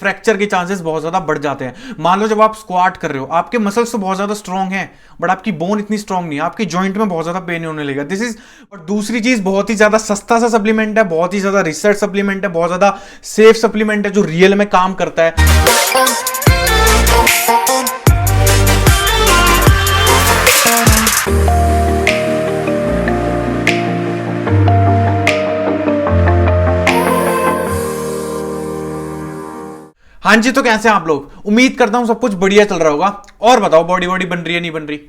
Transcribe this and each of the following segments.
Fracture के chances बहुत ज्यादा बढ़ जाते हैं। मान लो जब आप स्क्वाट कर रहे हो, आपके मसल्स तो बहुत ज्यादा स्ट्रांग हैं बट आपकी बोन इतनी स्ट्रांग नहीं है, आपकी जॉइंट में बहुत ज्यादा पेन होने लगेगा। This is. और दूसरी चीज, बहुत ही ज्यादा सस्ता सा सप्लीमेंट है, बहुत ही ज्यादा रिसर्च सप्लीमेंट है, बहुत ज्यादा सेफ सप्लीमेंट है जो रियल में काम करता है। हाँ जी, तो कैसे हैं आप लोग? उम्मीद करता हूं सब कुछ बढ़िया चल रहा होगा। और बताओ, बॉडी बॉडी बन रही है, नहीं बन रही?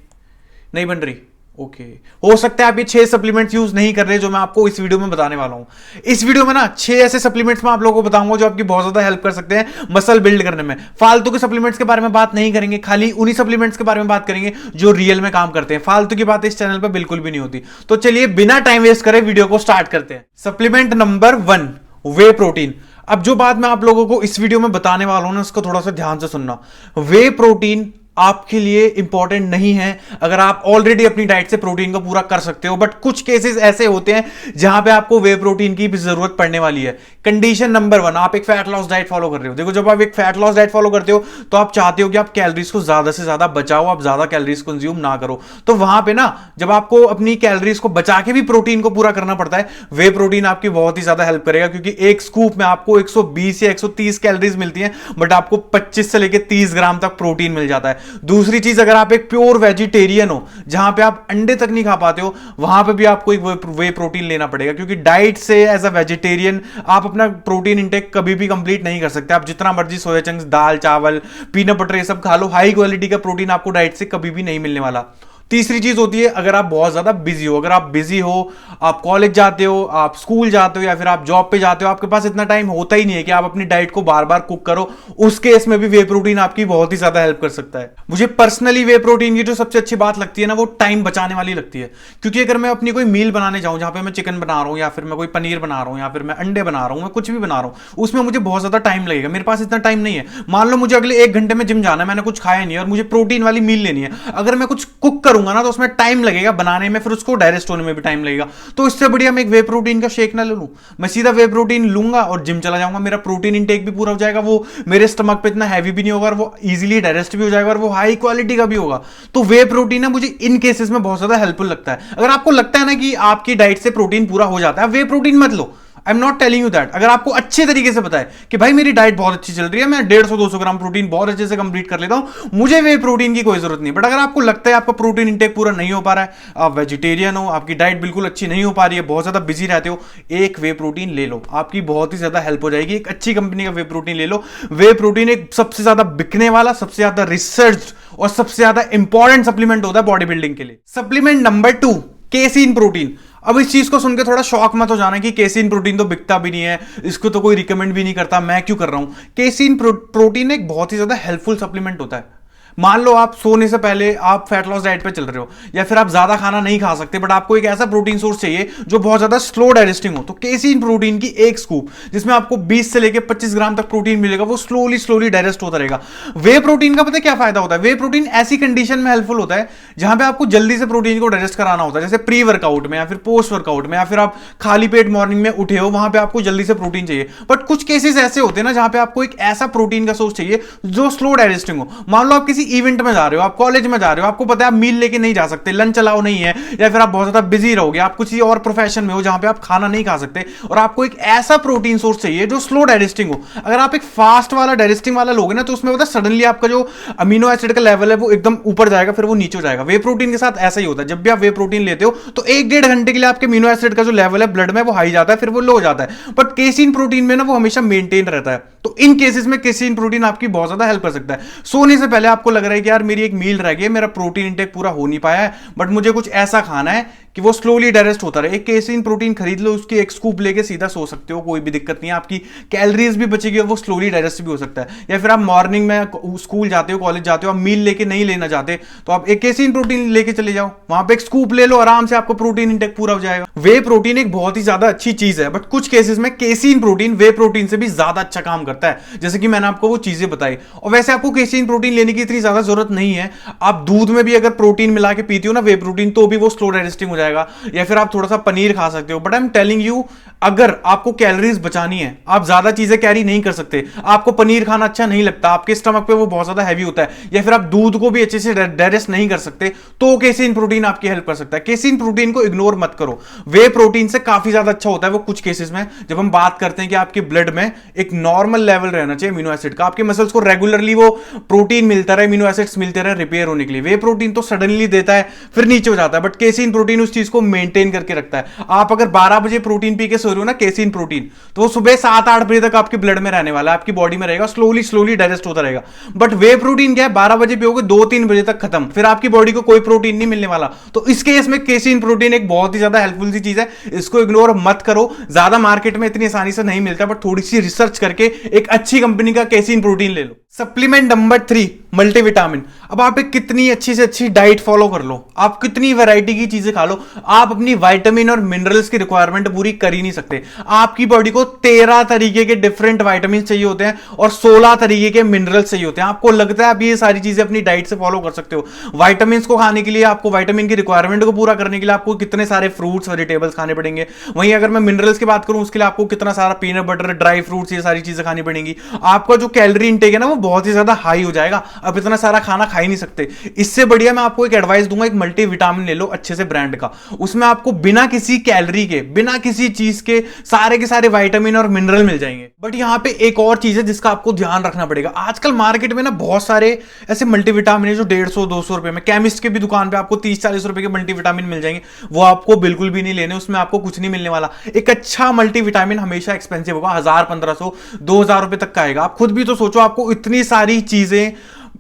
नहीं बन रही, ओके। हो सकता है आप ये 6 सप्लीमेंट्स यूज नहीं कर रहे जो मैं आपको इस वीडियो में बताने वाला हूं। इस वीडियो में ना 6 ऐसे सप्लीमेंट्स मैं आप लोगों को बताऊंगा जो आपकी बहुत ज्यादा हेल्प कर सकते हैं मसल बिल्ड करने में। फालतू के सप्लीमेंट्स के बारे में बात नहीं करेंगे, खाली उन्हीं सप्लीमेंट्स के बारे में बात करेंगे जो रियल में काम करते हैं। फालतू की बात इस चैनल पर बिल्कुल भी नहीं होती। तो चलिए बिना टाइम वेस्ट करे वीडियो को स्टार्ट करते हैं। सप्लीमेंट नंबर 1, वे प्रोटीन। अब जो बात मैं आप लोगों को इस वीडियो में बताने वाला हूं ना, उसको थोड़ा सा ध्यान से सुनना। वे प्रोटीन आपके लिए इंपॉर्टेंट नहीं है अगर आप ऑलरेडी अपनी डाइट से प्रोटीन को पूरा कर सकते हो, बट कुछ केसेस ऐसे होते हैं जहां पे आपको वे प्रोटीन की भी जरूरत पड़ने वाली है। कंडीशन नंबर 1, आप एक फैट लॉस डाइट फॉलो कर रहे हो। देखो, जब आप एक फैट लॉस डाइट फॉलो करते हो तो आप चाहते हो कि आप कैलोरीज को ज्यादा से ज्यादा बचाओ, आप ज्यादा कैलोरीज कंज्यूम ना करो। तो वहां पे ना, जब आपको अपनी कैलोरीज को बचा के भी प्रोटीन को पूरा करना पड़ता है, वे प्रोटीन आपकी बहुत ही ज्यादा हेल्प करेगा, क्योंकि एक स्कूप में आपको 120 या 130 कैलोरीज मिलती है, बट आपको 25 से लेकर 30 ग्राम तक प्रोटीन मिल जाता है। दूसरी चीज, अगर आप एक प्योर वेजिटेरियन हो जहां पे आप अंडे तक नहीं खा पाते हो, वहां पे भी आपको एक वे प्रोटीन लेना पड़ेगा, क्योंकि डाइट से एज अ वेजिटेरियन आप अपना प्रोटीन इंटेक कभी भी कंप्लीट नहीं कर सकते। आप जितना मर्जी सोया चंक्स, दाल, चावल, पीनट बटर ये सब खा लो, हाई क्वालिटी का प्रोटीन आपको डाइट से कभी भी नहीं मिलने वाला। तीसरी चीज होती है, अगर आप बहुत ज्यादा बिजी हो, अगर आप बिजी हो, आप कॉलेज जाते हो, आप स्कूल जाते हो या फिर आप जॉब पे जाते हो, आपके पास इतना टाइम होता ही नहीं है कि आप अपनी डाइट को बार बार कुक करो, उस केस में भी वे प्रोटीन आपकी बहुत ही ज्यादा हेल्प कर सकता है। मुझे पर्सनली वे प्रोटीन की जो सबसे अच्छी बात लगती है ना, वो टाइम बचाने वाली लगती है। क्योंकि अगर मैं अपनी कोई मील बनाने जाऊं जहां पे मैं चिकन बना रहा हूं या फिर मैं कोई पनीर बना रहा हूं या फिर मैं अंडे बना रहा हूं, मैं कुछ भी बना रहा हूं, उसमें मुझे बहुत ज्यादा टाइम लगेगा। मेरे पास इतना टाइम नहीं है। मान लो मुझे अगले 1 घंटे में जिम जाना है, मैंने कुछ खाया नहीं है और मुझे प्रोटीन वाली मील लेनी है। अगर मैं कुछ कुक करूंगा ना तो उसमें टाइम लगेगा बनाने में, फिर उसको डाइजेस्ट होने में भी टाइम लगेगा। तो इससे बढ़िया मैं एक वे प्रोटीन का शेक ना ले लूं, मैं सीधा वे प्रोटीन लूंगा और जिम चला जाऊंगा। मेरा प्रोटीन इंटेक भी पूरा हो जाएगा, वो मेरे स्टमक पे इतना हैवी भी नहीं होगा और वो इजीली डाइजेस्ट भी हो जाएगा और वो हाई क्वालिटी का भी होगा। तो वे प्रोटीन है मुझे इन केसेस में बहुत ज्यादा हेल्पफुल लगता है। अगर आपको लगता है ना कि आपकी डाइट से प्रोटीन पूरा हो जाता है, वे प्रोटीन मत लो। I am not telling you that. अगर आपको अच्छे तरीके से पता है कि भाई मेरी डाइट बहुत अच्छी चल रही है, मैं 150-200 ग्राम प्रोटीन बहुत अच्छे से कंप्लीट कर लेता हूं, मुझे वे प्रोटीन की कोई जरूरत नहीं। बट अगर आपको लगता है आपका प्रोटीन इंटेक पूरा नहीं हो पा रहा है, आप वेजिटेरियन हो, आपकी डाइट बिल्कुल अच्छी नहीं हो पा रही है, बहुत ज्यादा बिजी रहते हो, एक वे प्रोटीन ले लो, आपकी बहुत ही ज्यादा हेल्प हो जाएगी। एक अच्छी कंपनी का वे प्रोटीन ले लो। वे प्रोटीन एक सबसे ज्यादा बिकने वाला, सबसे ज्यादा रिसर्च और सबसे ज्यादा इंपॉर्टेंट सप्लीमेंट होता है बॉडी बिल्डिंग के लिए। Supplement number 2, casein protein. अब इस चीज को सुनकर थोड़ा शॉक मत हो जाना कि केसीन प्रोटीन तो बिकता भी नहीं है, इसको तो कोई रिकमेंड भी नहीं करता, मैं क्यों कर रहा हूं। केसीन प्रोटीन एक बहुत ही ज्यादा हेल्पफुल सप्लीमेंट होता है। मान लो आप सोने से पहले आप फैट लॉस डाइट पे चल रहे हो या फिर आप ज्यादा खाना नहीं खा सकते, बट आपको एक ऐसा प्रोटीन सोर्स चाहिए जो बहुत ज्यादा स्लो डाइजेस्टिंग हो, तो केसीन प्रोटीन की एक स्कूप जिसमें आपको 20 से लेकर 25 ग्राम तक प्रोटीन मिलेगा, वो स्लोली डाइजेस्ट होता रहेगा। वे प्रोटीन का पता है क्या फायदा होता है? वे प्रोटीन ऐसी कंडीशन में हेल्पफुल होता है जहां पे आपको जल्दी से प्रोटीन को डाइजेस्ट कराना होता है, जैसे प्री वर्कआउट में या फिर पोस्ट वर्कआउट में, या फिर आप खाली पेट मॉर्निंग में उठे हो, वहां पे आपको जल्दी से प्रोटीन चाहिए। बट कुछ केसेस ऐसे होते हैं ना जहां पे आपको एक ऐसा प्रोटीन का सोर्स चाहिए जो स्लो डाइजेस्टिंग हो। मान लो आप किसी इवेंट में जा रहे हो, आप कॉलेज में जा रहे हो, आपको पता है आप मील लेके नहीं जा सकते, लंच अलाउ नहीं है, या फिर आप बहुत ज्यादा बिजी रहोगे, आप कुछ और प्रोफेशन में हो जहां पे आप खाना नहीं खा सकते, और आपको एक ऐसा प्रोटीन सोर्स चाहिए जो स्लो डाइजेस्टिंग हो। अगर आप एक फास्ट वाला डाइजेस्टिंग वाला लोगे ना, तो उसमें पता है सडनली आपका जो अमीनो एसिड का लेवल है वो एकदम ऊपर जाएगा, फिर वो नीचे हो जाएगा। वे प्रोटीन के साथ ऐसा ही होता है। जब भी आप वे प्रोटीन लेते हो तो 1-1.5 घंटे के लिए आपके अमीनो एसिड का जो लेवल है ब्लड में वो हाई जाता है, फिर वो लो हो जाता है। बट केसीन प्रोटीन में ना वो हमेशा मेंटेन रहता है। तो इन केसेस में केसीन प्रोटीन आपकी बहुत ज्यादा हेल्प कर सकता है। सोने से पहले आपको लग रहा है कि यार मेरी एक मील रह गई, मेरा प्रोटीन इंटेक पूरा हो नहीं पाया है, बट मुझे कुछ ऐसा खाना है कि वो स्लोली डाइजेस्ट होता रहे, एक केसीन प्रोटीन खरीद लो, उसकी एक स्कूप लेके सीधा सो सकते हो, कोई भी दिक्कत नहीं है, आपकी कैलोरीज भी बचेगी और वो स्लोली डाइजेस्ट भी हो सकता है। या फिर आप मॉर्निंग में स्कूल जाते हो, कॉलेज जाते हो, आप मील लेके नहीं लेना चाहते, तो आप एक केसीन प्रोटीन लेके चले जाओ, वहां पे एक स्कूप ले लो, आराम से आपको प्रोटीन इंटेक पूरा हो जाएगा। वे प्रोटीन एक बहुत ही ज्यादा अच्छी चीज है, बट कुछ केसेस में केसीन प्रोटीन वे प्रोटीन से भी ज्यादा अच्छा काम करता है, जैसे कि मैंने आपको वो चीजें बताई। और वैसे आपको केसीन प्रोटीन लेने की इतनी ज्यादा जरूरत नहीं है, आप दूध में भी अगर प्रोटीन मिला के पीते हो ना वे प्रोटीन, तो भी वो स्लो डाइजेस्टिंग हो जाएगा, या फिर आप थोड़ा सा पनीर खा सकते हो। But I am telling you, अगर आपको कैलोरीज बचानी है, आप ज्यादा चीजें कैरी नहीं कर सकते, आपको पनीर खाना अच्छा नहीं लगता, आपके स्टमक पे वो बहुत ज्यादा हैवी होता है, या फिर आप दूध को भी अच्छे से डाइजेस्ट नहीं कर सकते, तो केसीन प्रोटीन आपकी हेल्प कर सकता है। केसीन प्रोटीन को इग्नोर मत करो, वे प्रोटीन से काफी ज्यादा अच्छा होता है वो कुछ केसेस में, जब हम बात करते हैं कि आपके ब्लड में एक नॉर्मल लेवल रहना चाहिए अमीनो एसिड का, आपके मसल्स को रेगुलरली वो प्रोटीन मिलता रहे, अमीनो एसिड्स मिलते रहे रिपेयर होने के लिए। वे प्रोटीन तो सडनली देता है फिर नीचे हो जाता है, बट केसीन प्रोटीन उस चीज को मेंटेन करके रखता है। आप अगर 12 बजे प्रोटीन पी के सो रहे हो ना, केसीन प्रोटीन, तो वो सुबह 7-8 बजे तक आपके ब्लड में रहने वाला है, आपकी बॉडी में रहेगा, स्लोली स्लोली डाइजेस्ट होता रहेगा। बट वे प्रोटीन क्या है, 12 बजे पियोगे 2-3 बजे तक खत्म, फिर आपकी बॉडी को कोई प्रोटीन नहीं मिलने वाला। तो इस केस में केसीन प्रोटीन एक बहुत ही ज्यादा हेल्पफुल सी चीज है, इसको इग्नोर मत करो। ज्यादा मार्केट में इतनी आसानी से नहीं मिलता, बट थोड़ी सी रिसर्च करके एक अच्छी कंपनी का केसीन प्रोटीन ले लो। Supplement number 3, multivitamin. अब आप एक कितनी अच्छी से अच्छी डाइट फॉलो कर लो, आप कितनी वैरायटी की चीजें खा लो, आप अपनी विटामिन और मिनरल्स की रिक्वायरमेंट पूरी कर ही नहीं सकते। आपकी बॉडी को 13 तरीके के डिफरेंट विटामिन चाहिए होते हैं और 16 तरीके के मिनरल्स चाहिए होते हैं। आपको लगता है आप ये सारी चीजें अपनी डाइट से फॉलो कर सकते हो? विटामिन को खाने के लिए, आपको विटामिन की रिक्वायरमेंट को पूरा करने के लिए आपको कितने सारे फ्रूट्स वेजिटेबल्स खाने पड़ेंगे। वहीं अगर मैं मिनरल्स की बात करूं, उसके लिए आपको कितना सारा पीनट बटर, ड्राई फ्रूट्स, ये सारी चीजें खानी पड़ेंगी। आपका जो कैलोरी इंटेक है ना, वो बहुत ही ज्यादा हाई हो जाएगा, आप इतना सारा खाना खा ही नहीं सकते। इससे बढ़िया मैं आपको एक एडवाइस दूंगा, एक मल्टीविटामिन ले लो अच्छे से ब्रांड का, उसमें आपको बिना किसी कैलोरी के, बिना किसी चीज के सारे विटामिन और मिनरल मिल जाएंगे। बट यहां पे एक और चीज है जिसका आपको ध्यान रखना पड़ेगा। आजकल मार्केट में ना बहुत सारे ऐसे मल्टीविटामिन है जो 150-200 रुपए में, केमिस्ट के भी दुकान पे आपको 30-40 रुपए के मल्टीविटामिन मिल जाएंगे, वो आपको बिल्कुल भी नहीं लेने, उसमें आपको कुछ नहीं मिलने वाला। एक अच्छा मल्टीविटामिन हमेशा एक्सपेंसिव होगा, 1000-1500-2000 रुपए तक का आएगा। आप खुद भी तो सोचो, आपको इतनी सारी चीजें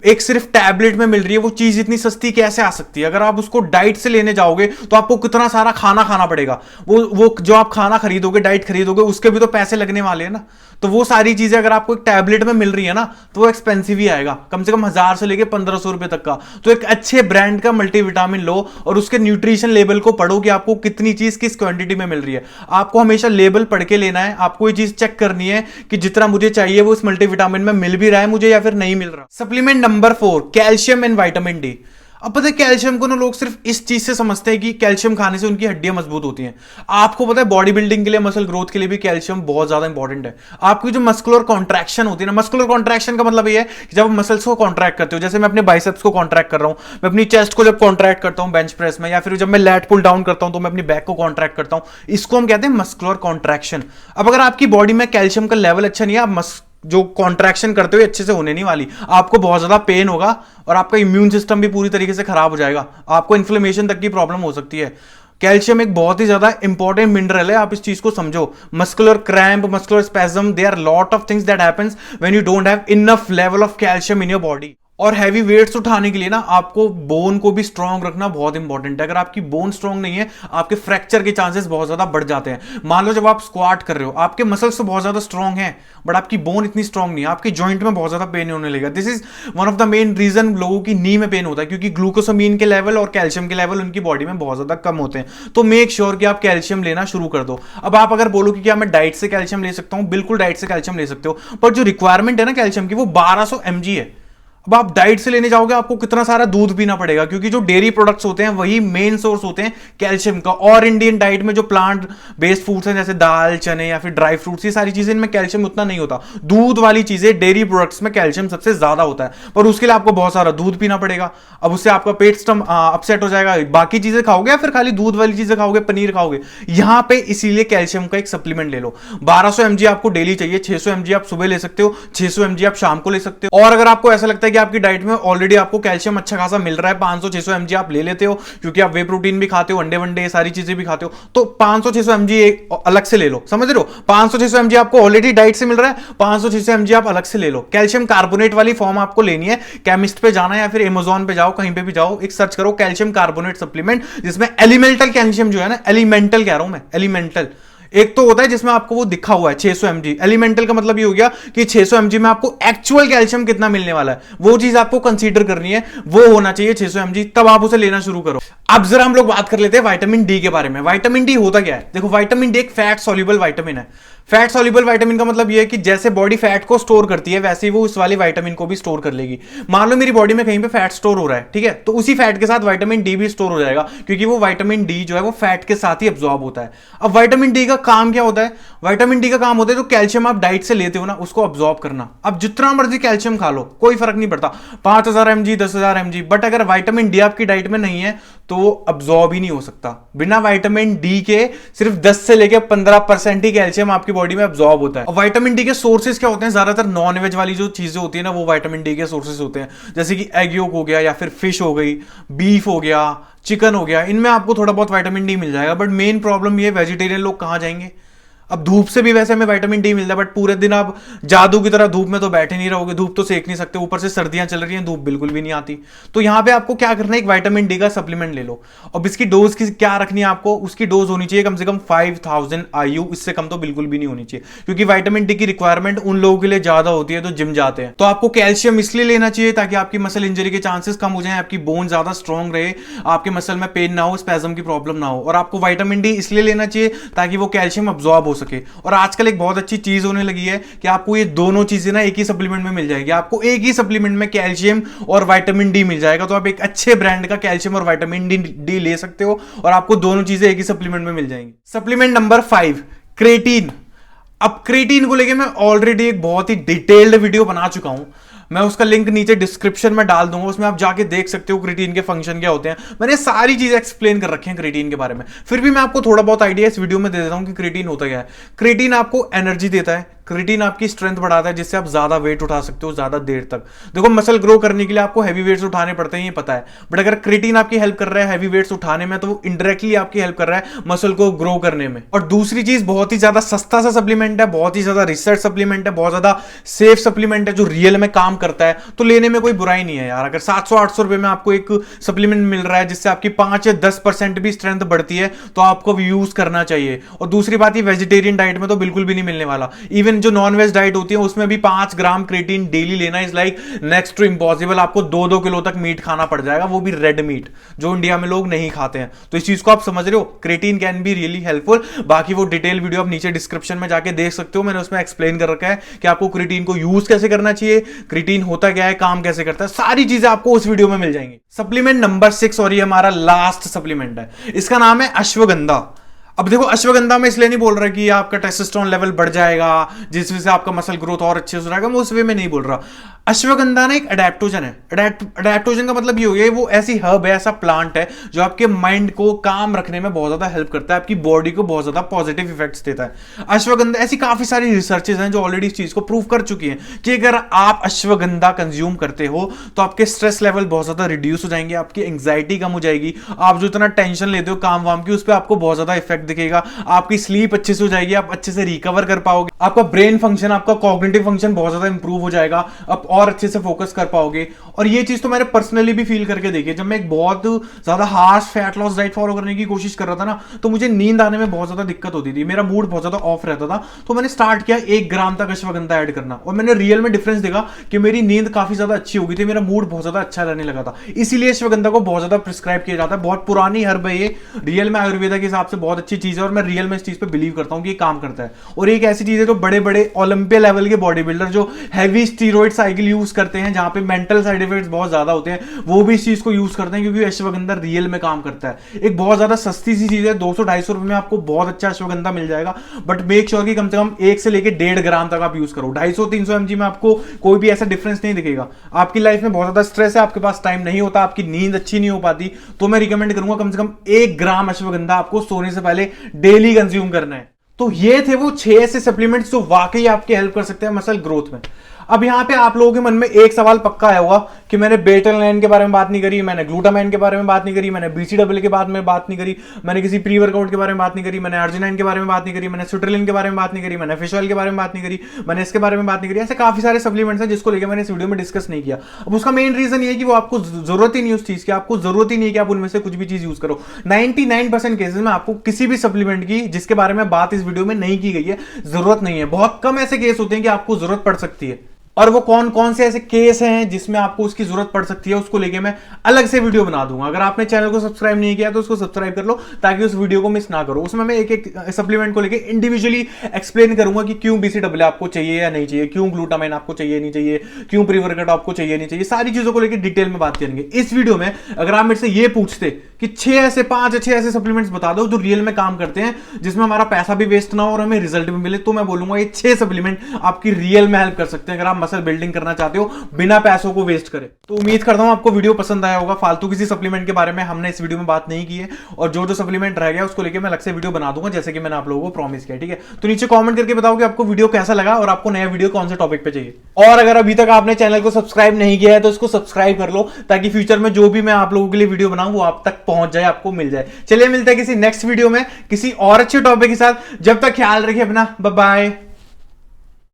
एक सिर्फ टैबलेट में मिल रही है, वो चीज इतनी सस्ती कैसे आ सकती है? अगर आप उसको डाइट से लेने जाओगे तो आपको कितना सारा खाना खाना पड़ेगा, वो जो आप खाना खरीदोगे, डाइट खरीदोगे, उसके भी तो पैसे लगने वाले हैं ना। तो वो सारी चीजें अगर आपको एक टैबलेट में मिल रही है ना, तो वो एक्सपेंसिव ही आएगा, कम से कम 1000 से लेके 1500 रुपए तक का। तो एक अच्छे ब्रांड का मल्टीविटामिन लो और उसके न्यूट्रिशन लेवल को पढ़ो कि आपको कितनी चीज किस क्वांटिटी में मिल रही है। आपको हमेशा लेबल पढ़ के लेना है, आपको ये चीज चेक करनी है कि जितना मुझे चाहिए वो इस मल्टीविटामिन में मिल भी रहा है मुझे या फिर नहीं मिल रहा। Supplement number 4, calcium and vitamin D. अब पता है, कैल्शियम को ना लोग सिर्फ इस चीज से समझते हैं कि कैल्शियम खाने से उनकी हड्डियां मजबूत होती हैं। आपको पता है बॉडी बिल्डिंग के लिए, मसल ग्रोथ के लिए भी कैल्शियम बहुत ज्यादा इंपॉर्टेंट है। आपकी जो मस्कुलर कॉन्ट्रैक्शन होती है ना, मस्कुलर कॉन्ट्रैक्शन का मतलब ये है कि जब मसल्स को कॉन्ट्रैक्ट करते हो, जैसे मैं अपने बाइसेप्स को कॉन्ट्रैक्ट कर रहा हूं, मैं अपनी चेस्ट को जब कॉन्ट्रैक्ट करता हूं बेंच प्रेस में, या फिर जब मैं लैट पुल डाउन करता हूं तो मैं अपनी बैक को कॉन्ट्रैक्ट करता हूं, इसको हम कहते हैं मस्कुलर कॉन्ट्रैक्शन। अब अगर आपकी बॉडी में कैल्शियम का लेवल अच्छा नहीं है, आप जो कॉन्ट्रैक्शन करते हुए अच्छे से होने नहीं वाली, आपको बहुत ज्यादा पेन होगा और आपका इम्यून सिस्टम भी पूरी तरीके से खराब हो जाएगा, आपको इन्फ्लेमेशन तक की प्रॉब्लम हो सकती है। कैल्शियम एक बहुत ही ज्यादा इंपॉर्टेंट मिनरल है, आप इस चीज को समझो। Muscular cramp, muscular spasm, there are lot of things that happens when you don't have enough level of calcium in your body. और हैवी वेट्स उठाने के लिए ना आपको बोन को भी स्ट्रांग रखना बहुत इंपॉर्टेंट है। अगर आपकी बोन स्ट्रांग नहीं है, आपके फ्रैक्चर के चांसेस बहुत ज्यादा बढ़ जाते हैं। मान लो जब आप स्क्वाट कर रहे हो, आपके मसल्स तो बहुत ज्यादा स्ट्रांग हैं, बट आपकी बोन इतनी स्ट्रांग नहीं है, आपकी जॉइंट में बहुत ज्यादा पेन होने लगेगा। This is one of the main reason लोगों की नी में पेन होता है, क्योंकि ग्लूकोसामीन के लेवल और कैल्शियम के लेवल उनकी बॉडी में बहुत ज्यादा कम होते हैं। तो मेक श्योर कि आप कैल्शियम लेना शुरू कर दो। अब आप अगर बोलो कि क्या मैं डाइट से कैल्शियम ले सकता हूं, बिल्कुल डाइट से कैल्शियम ले सकते हो, पर जो रिक्वायरमेंट है ना कैल्शियम की, वो 1200 mg है। अब आप डाइट से लेने जाओगे, आपको कितना सारा दूध पीना पड़ेगा, क्योंकि जो डेयरी प्रोडक्ट्स होते हैं वही मेन सोर्स होते हैं कैल्शियम का। और इंडियन डाइट में जो प्लांट बेस्ड फूड्स हैं, जैसे दाल, चने या फिर ड्राई फ्रूट्स, ये सारी चीजें, इनमें कैल्शियम उतना नहीं होता। दूध वाली चीजें, डेयरी प्रोडक्ट्स में कैल्शियम सबसे ज्यादा होता है, पर उसके लिए आपको बहुत सारा दूध पीना पड़ेगा। अब उससे आपका पेट अपसेट हो जाएगा, बाकी चीजें खाओगे या फिर खाली दूध वाली चीजें खाओगे, पनीर खाओगे। यहां पे इसीलिए कैल्शियम का एक सप्लीमेंट ले लो। 1200 mg आपको डेली चाहिए, 600 mg आप सुबह ले सकते हो, 600 mg आप शाम को ले सकते हो। और अगर आपको ऐसा लगता है कि आपकी डाइट में ऑलरेडी आपको कैल्शियम अच्छा खासा मिल रहा है, 500-600 mg आप ले लेते हो, क्योंकि आप वे प्रोटीन भी खाते हो, अंडे वंडे सारी चीजें भी खाते हो, तो 500-600 mg अलग से ले लो। समझ रहे हो? 500-600 mg आपको ऑलरेडी डाइट से मिल रहा है, 500-600 mg आप अलग से ले लो। कैल्शियम कार्बोनेट वाली फॉर्म आपको लेनी है, केमिस्ट पे जाना है या फिर अमेज़न पे जाओ, कहीं पे भी जाओ, एक सर्च करो कैल्शियम कार्बोनेट सप्लीमेंट, जिसमें एलिमेंटल कैल्शियम जो है ना, एलिमेंटल कह रहा हूं मैं, एलिमेंटल। एक तो होता है जिसमें आपको वो दिखा हुआ है 600 mg, एलिमेंटल का मतलब ये हो गया कि 600 mg में आपको एक्चुअल कैल्शियम कितना मिलने वाला है, वो चीज आपको कंसीडर करनी है, वो होना चाहिए 600 mg, तब आप उसे लेना शुरू करो। अब जरा हम लोग बात कर लेते हैं विटामिन डी के बारे में। विटामिन डी होता क्या है? देखो, विटामिन डी एक फैट सॉल्युबल विटामिन है। फैट सॉल्युबल विटामिन का मतलब ये है कि जैसे बॉडी फैट को स्टोर करती है वैसे ही वो उस वाली विटामिन को भी स्टोर कर लेगी। मान लो मेरी बॉडी में कहीं पे फैट स्टोर हो रहा है, ठीक है, तो उसी फैट के साथ विटामिन डी भी स्टोर हो जाएगा, क्योंकि वो विटामिन डी जो है वो फैट के साथ ही अब्सॉर्ब होता है। अब विटामिन डी का काम क्या होता है? विटामिन डी का काम होता है जो कैल्शियम आप डाइट से लेते हो ना उसको अब्सॉर्ब करना। अब जितना मर्जी कैल्शियम खा लो कोई फर्क नहीं पड़ता, 5000 mg 10,000 mg, बट अगर विटामिन डी आपकी डाइट में नहीं है तो वो अब्सॉर्ब ही नहीं हो सकता। बिना विटामिन डी के सिर्फ 10 से लेकर 15% ही कैल्शियम आपकी बॉडी में अब्सॉर्ब होता है। और विटामिन डी के सोर्सेज क्या होते हैं? ज्यादातर नॉन वेज वाली जो चीजें होती है ना वो विटामिन डी के सोर्सेज होते हैं, जैसे कि एग योक हो गया या फिर फिश हो गई, बीफ हो गया, चिकन हो गया, इनमें आपको थोड़ा बहुत विटामिन डी मिल जाएगा। बट मेन प्रॉब्लम ये वेजिटेरियन लोग कहां जाएंगे? अब धूप से भी वैसे हमें विटामिन डी मिलता है, बट पूरे दिन आप जादू की तरह धूप में तो बैठे नहीं रहोगे, धूप तो सेक नहीं सकते, ऊपर से सर्दियां चल रही हैं, धूप बिल्कुल भी नहीं आती। तो यहां पे आपको क्या करना है, एक विटामिन डी का सप्लीमेंट ले लो। अब इसकी डोज की क्या रखनी है आपको? उसकी डोज होनी चाहिए कम से कम 5000 IU, इससे कम तो बिल्कुल भी नहीं होनी चाहिए, क्योंकि विटामिन डी की रिक्वायरमेंट उन लोगों के लिए ज्यादा होती है जो जिम जाते हैं। तो आपको कैल्शियम इसलिए लेना चाहिए ताकि आपकी मसल इंजरी के चांसेस कम हो जाए, आपकी बोन ज्यादा स्ट्रॉन्ग रहे, आपके मसल में पेन ना हो, स्पैज्म की प्रॉब्लम ना हो। और आपको विटामिन डी इसलिए लेना चाहिए ताकि वो कैल्शियम अब्सॉर्ब हो सके। और आजकल एक बहुत अच्छी चीज होने लगी है कि आपको ये दोनों चीजें ना एक ही सप्लीमेंट में मिल जाएगी। आपको एक ही सप्लीमेंट में कैल्शियम और विटामिन डी मिल जाएगा, तो आप एक अच्छे ब्रांड का कैल्शियम और विटामिन डी ले सकते हो और आपको दोनों चीजें एक ही सप्लीमेंट में मिल जाएंगी। Supplement number 5, creatine. अब क्रेटीन को लेके मैं ऑलरेडी एक बहुत ही डिटेल्ड वीडियो बना चुका हूं, मैं उसका लिंक नीचे डिस्क्रिप्शन में डाल दूंगा, उसमें आप जाके देख सकते हो क्रेटीन के फंक्शन क्या होते हैं। मैंने सारी चीजें एक्सप्लेन कर रखी हैं क्रेटीन के बारे में, फिर भी मैं आपको थोड़ा बहुत आइडिया इस वीडियो में दे देता हूं कि क्रेटीन होता क्या है। क्रेटीन आपको एनर्जी देता है, क्रेटीन आपकी स्ट्रेंथ बढ़ाता है, जिससे आप ज्यादा वेट उठा सकते हो ज्यादा देर तक। देखो मसल ग्रो करने के लिए आपको हैवी वेट्स उठाने पड़ते हैं, ये पता है, बट अगर क्रेटीन आपकी हेल्प कर रहा है हैवी वेट्स उठाने में तो वो इनडायरेक्टली आपकी हेल्प कर रहा है मसल को ग्रो करने में। और दूसरी चीज, बहुत ही ज्यादा सस्ता सा सप्लीमेंट है, बहुत ही ज्यादा रिसर्च सप्लीमेंट है, बहुत ज्यादा सेफ सप्लीमेंट है जो रियल में काम करता है, तो लेने में कोई बुराई नहीं है यार। अगर 700-800 रुपए में आपको एक सप्लीमेंट मिल रहा है जिससे आपकी 5 या 10% भी स्ट्रेंथ बढ़ती है तो आपको यूज करना चाहिए। और दूसरी बात, ये वेजिटेरियन डाइट में तो बिल्कुल भी नहीं मिलने वाला। इवन जो नॉन वेज डाइट होती है उसमें भी 5 ग्राम क्रेटीन डेली लेना is like next to impossible. आपको 2-2 किलो तक मीट खाना पड़ जाएगा, वो भी रेड मीट, जो इंडिया में लोग नहीं खाते हैं। तो इस चीज को आप समझ रहे हो, creatine can be really helpful. बाकी वो डिटेल वीडियो आप नीचे डिस्क्रिप्शन में जाके देख सकते हो, मैंने उसमें एक्सप्लेन कर रखा है कि आपको क्रेटीन को यूज कैसे करना चाहिए, क्रेटीन होता क्या है, काम कैसे करता है, सारी चीजें आपको उस वीडियो में मिल जाएंगी। सप्लीमेंट नंबर 6, और ये हमारा लास्ट सप्लीमेंट है, इसका नाम है अश्वगंधा। अब देखो अश्वगंधा में इसलिए नहीं बोल रहा कि आपका टेस्टोस्टेरोन लेवल बढ़ जाएगा जिस वजह से आपका मसल ग्रोथ और अच्छे से हो जाएगा, मैं उस वे में नहीं बोल रहा। अश्वगंधा ना एक अडेप्टोजन है। अडेप्टोजन का मतलब ये हो गया वो ऐसी हर्ब है, ऐसा प्लांट है जो आपके माइंड को काम रखने में बहुत ज्यादा हेल्प करता है, आपकी बॉडी को बहुत ज्यादा पॉजिटिव इफेक्ट्स देता है। अश्वगंधा, ऐसी काफी सारी रिसर्चेज हैं जो ऑलरेडी इस चीज को प्रूव कर चुकी हैं कि अगर आप अश्वगंधा कंज्यूम करते हो तो आपके स्ट्रेस लेवल बहुत ज्यादा रिड्यूस हो जाएंगे, आपकी एंग्जाइटी कम हो जाएगी, आप जो इतना टेंशन लेते हो काम वाम की उस पर आपको बहुत ज्यादा इफेक्ट दिखेगा, आपकी स्लीप अच्छे से हो जाएगी, आप अच्छे से रिकवर कर पाओगे, आपका ब्रेन फंक्शन, आपका कॉग्निटिव फंक्शन बहुत ज्यादा इंप्रूव हो जाएगा, आप और अच्छे से फोकस कर पाओगे। और ये चीज तो मैंने पर्सनली भी फील करके देखी है। जब मैं एक बहुत ज्यादा harsh fat loss diet follow करने की कोशिश कर रहा था ना, तो मुझे नींद आने में बहुत ज्यादा दिक्कत होती थी, मेरा मूड बहुत ज्यादा ऑफ रहता था, तो मैंने स्टार्ट किया 1 ग्राम तक अश्वगंधा ऐड करना, और मैंने रियल में डिफरेंस देखा कि मेरी नींद काफी ज्यादा अच्छी हो गई थी, मेरा मूड बहुत ज्यादा अच्छा रहने लगा था। इसीलिए अश्वगंधा को बहुत ज्यादा प्रिस्क्राइब किया जाता है। बहुत पुरानी हर्ब है ये, रियल में आयुर्वेदा के हिसाब से बहुत अच्छी चीज है, और मैं रियल में इस चीज पे बिलीव करता हूं कि ये काम करता है। और एक ऐसी चीज है जो बड़े बड़े ओलंपिया लेवल के बॉडी बिल्डर जो हैवी स्टीरॉइड साइकिल यूज करते हैं, जहां पे मेंटल साइड इफेक्ट्स बहुत ज्यादा होते हैं, वो भी इस चीज को यूज करते हैं, क्योंकि अश्वगंधा रियल में काम करता है। एक बहुत ज्यादा सस्ती सी चीज है, 200-250 रुपए में आपको बहुत अच्छा अश्वगंधा मिल जाएगा, बट मेक श्योर कि कम से कम 1 से लेकर 1.5 ग्राम तक आप यूज करो। 250-300 mg में आपको कोई भी ऐसा डिफरेंस नहीं दिखेगा। आपकी लाइफ में बहुत ज्यादा स्ट्रेस है, आपके पास टाइम नहीं होता, आपकी नींद अच्छी नहीं हो पाती, तो मैं रिकमेंड करूंगा कम से कम 1 ग्राम अश्वगंधा आपको सोने से पहले डेली कंज्यूम करना है। तो ये थे वो 6 ऐसे सप्लीमेंट्स जो वाकई आपकी हेल्प कर सकते हैं मसल ग्रोथ में। अब यहां पे आप लोगों के मन में एक सवाल पक्का आया होगा कि मैंने बेटालाइन के बारे में बात नहीं करी, मैंने ग्लूटामाइन के बारे में बात नहीं करी, मैंने बीसीडब्ल्यू के बारे में बात नहीं करी, मैंने किसी प्री वर्कआउट के बारे में बात नहीं करी, मैंने अर्जिनाइन के बारे में बात नहीं करी, मैंने सुट्रलिन के बारे में बात नहीं करी, मैंने फिश ऑयल के बारे में बात नहीं करी, मैंने इसके बारे में बात नहीं करी। ऐसे काफी सारे सप्लीमेंट्स हैं जिसको लेकर मैंने इस वीडियो में डिस्कस नहीं किया। अब उसका मेन रीजन ये है कि वो आपको जरूरत ही नहीं उस चीज की, आपको जरूरत ही नहीं है कि आप उनमें से कुछ भी चीज यूज करो। 99% केसेस में आपको किसी भी सप्लीमेंट की जिसके बारे में बात इस वीडियो में नहीं की गई है जरूरत नहीं है। बहुत कम ऐसे केस होते हैं कि आपको जरूरत पड़ सकती है। और वो कौन कौन से ऐसे केस हैं जिसमें आपको उसकी जरूरत पड़ सकती है, उसको लेके मैं अलग से वीडियो बना दूंगा। अगर आपने चैनल को सब्सक्राइब नहीं किया तो उसको सब्सक्राइब कर लो ताकि उस वीडियो को मिस ना करो। उसमें मैं एक एक सप्लीमेंट को लेके इंडिविजुअली एक्सप्लेन करूंगा कि क्यों बीसीडब्ल्यू आपको चाहिए या नहीं चाहिए, क्यों ग्लूटामाइन आपको चाहिए नहीं चाहिए, क्यों प्री-वर्कआउट आपको चाहिए नहीं चाहिए, सारी चीजों को लेकर डिटेल में बात करेंगे। इस वीडियो में अगर आप मेरे से ये पूछते कि 5 अच्छे ऐसे सप्लीमेंट्स बता दो जो रियल में काम करते हैं, जिसमें हमारा पैसा भी वेस्ट ना हो और हमें रिजल्ट भी मिले, तो मैं बोलूंगा ये 6 सप्लीमेंट आपकी रियल में हेल्प कर सकते हैं अगर आप मसल बिल्डिंग करना चाहते हो बिना पैसों को वेस्ट करे। तो उम्मीद करता हूं आपको वीडियो पसंद आया होगा। फालतू किसी सप्लीमेंट के बारे में हमने इस वीडियो में बात नहीं की है, और जो जो सप्लीमेंट रह गया उसको लेकर मैं अलग से वीडियो बना दूंगा जैसे कि मैंने आप लोगों को प्रॉमिस किया। ठीक है, तो नीचे कमेंट करके बताओ कि आपको वीडियो कैसा लगा और आपको नया वीडियो कौन से टॉपिक पे चाहिए। और अगर अभी तक आपने चैनल को सब्सक्राइब नहीं किया है तो उसको सब्सक्राइब कर लो ताकि फ्यूचर में जो भी मैं आप लोगों के लिए वीडियो बनाऊं वो आप तक पहुंच जाए, आपको मिल जाए। चलिए मिलते हैं किसी नेक्स्ट वीडियो में किसी और अच्छे टॉपिक के साथ। जब तक ख्याल रखिए अपना, बाय बाय।